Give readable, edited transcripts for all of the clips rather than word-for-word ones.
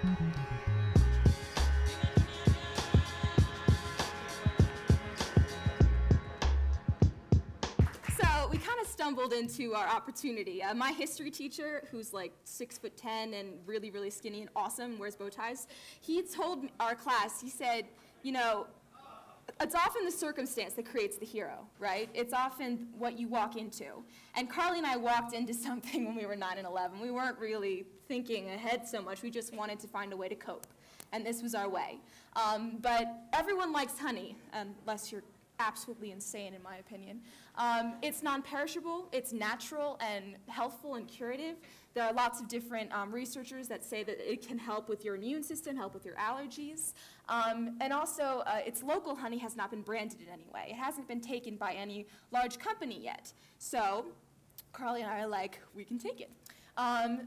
So we kind of stumbled into our opportunity. My history teacher, who's like 6'10" and really, really skinny and awesome, wears bow ties, he told our class, he said, you know, it's often the circumstance that creates the hero, right? It's often what you walk into. And Carly and I walked into something when we were 9 and 11. We weren't really thinking ahead so much. We just wanted to find a way to cope. And this was our way. But everyone likes honey, unless you're absolutely insane, in my opinion. It's non-perishable, it's natural and healthful and curative. There are lots of different researchers that say that it can help with your immune system, help with your allergies. And also, its local honey has not been branded in any way. It hasn't been taken by any large company yet. So Carly and I are like, we can take it.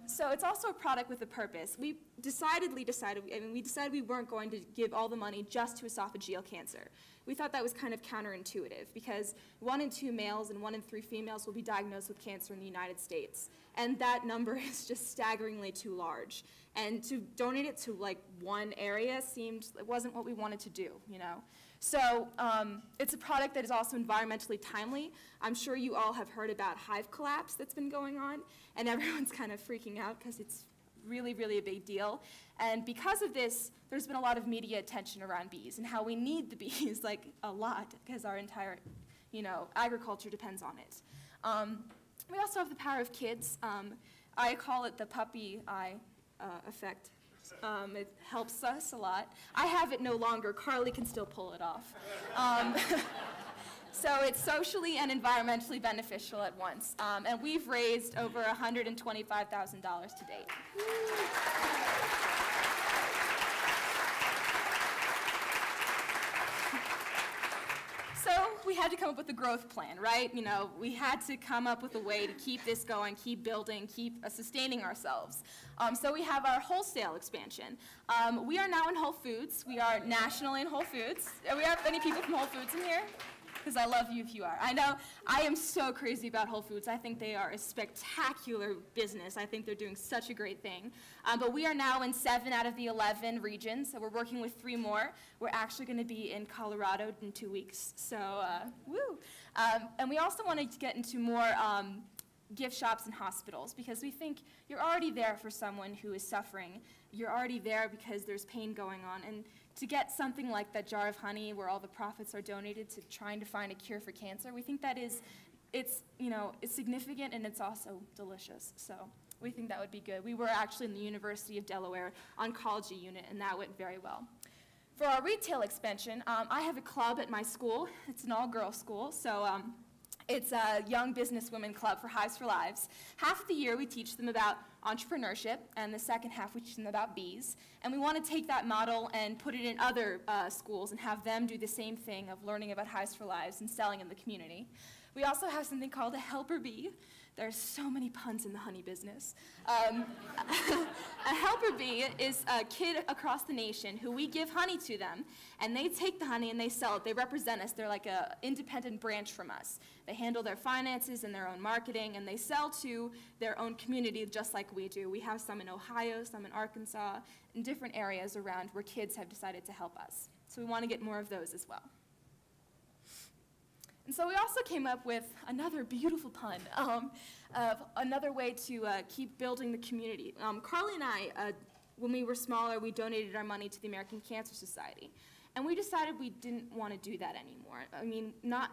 So it's also a product with a purpose. We decided we weren't going to give all the money just to esophageal cancer. We thought that was kind of counterintuitive because 1 in 2 males and 1 in 3 females will be diagnosed with cancer in the United States. And that number is just staggeringly too large. And to donate it to like one area it wasn't what we wanted to do, you know. So it's a product that is also environmentally timely. I'm sure you all have heard about hive collapse that's been going on, and everyone's kind of freaking out because it's really, really a big deal. And because of this, there's been a lot of media attention around bees and how we need the bees, like a lot, because our entire, you know, agriculture depends on it. We also have the power of kids. I call it the puppy eye effect. It helps us a lot. I have it no longer. Carly can still pull it off. So it's socially and environmentally beneficial at once. And we've raised over $125,000 to date. So we had to come up with a growth plan, right? You know, we had to come up with a way to keep this going, keep building, keep sustaining ourselves. So we have our wholesale expansion. We are now in Whole Foods. We are nationally in Whole Foods. Do we have any people from Whole Foods in here? Because I love you if you are. I know I am so crazy about Whole Foods. I think they are a spectacular business. I think they're doing such a great thing. But we are now in 7 out of the 11 regions, so we're working with 3 more. We're actually going to be in Colorado in 2 weeks, so woo. And we also want to get into more gift shops and hospitals because we think you're already there for someone who is suffering. You're already there because there's pain going on. And to get something like that jar of honey where all the profits are donated to trying to find a cure for cancer, we think that it's significant and it's also delicious. So we think that would be good. We were actually in the University of Delaware oncology unit, and that went very well. For our retail expansion, I have a club at my school. It's an all-girls school, so it's a young businesswomen club for Hives for Lives. Half of the year we teach them about entrepreneurship, and the second half we teach them about bees. And we want to take that model and put it in other schools and have them do the same thing of learning about Hives for Lives and selling in the community. We also have something called a helper bee. There's so many puns in the honey business. A helper bee is a kid across the nation who we give honey to them, and they take the honey and they sell it. They represent us. They're like an independent branch from us. They handle their finances and their own marketing, and they sell to their own community just like we do. We have some in Ohio, some in Arkansas, in different areas around where kids have decided to help us. So we want to get more of those as well. And so we also came up with another beautiful pun, of another way to keep building the community. Carly and I, when we were smaller, we donated our money to the American Cancer Society. And we decided we didn't want to do that anymore. I mean, not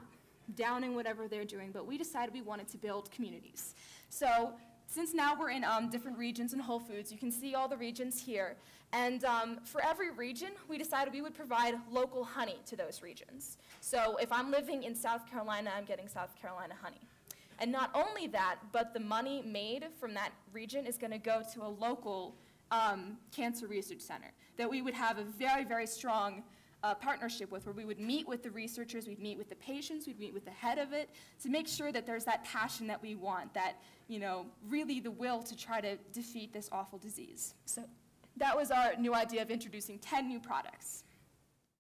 downing whatever they're doing, but we decided we wanted to build communities. So since now we're in different regions in Whole Foods, you can see all the regions here. And for every region, we decided we would provide local honey to those regions. So if I'm living in South Carolina, I'm getting South Carolina honey. And not only that, but the money made from that region is going to go to a local cancer research center that we would have a very, very strong partnership with, where we would meet with the researchers, we'd meet with the patients, we'd meet with the head of it to make sure that there's that passion that we want, that, you know, really the will to try to defeat this awful disease. So that was our new idea of introducing 10 new products.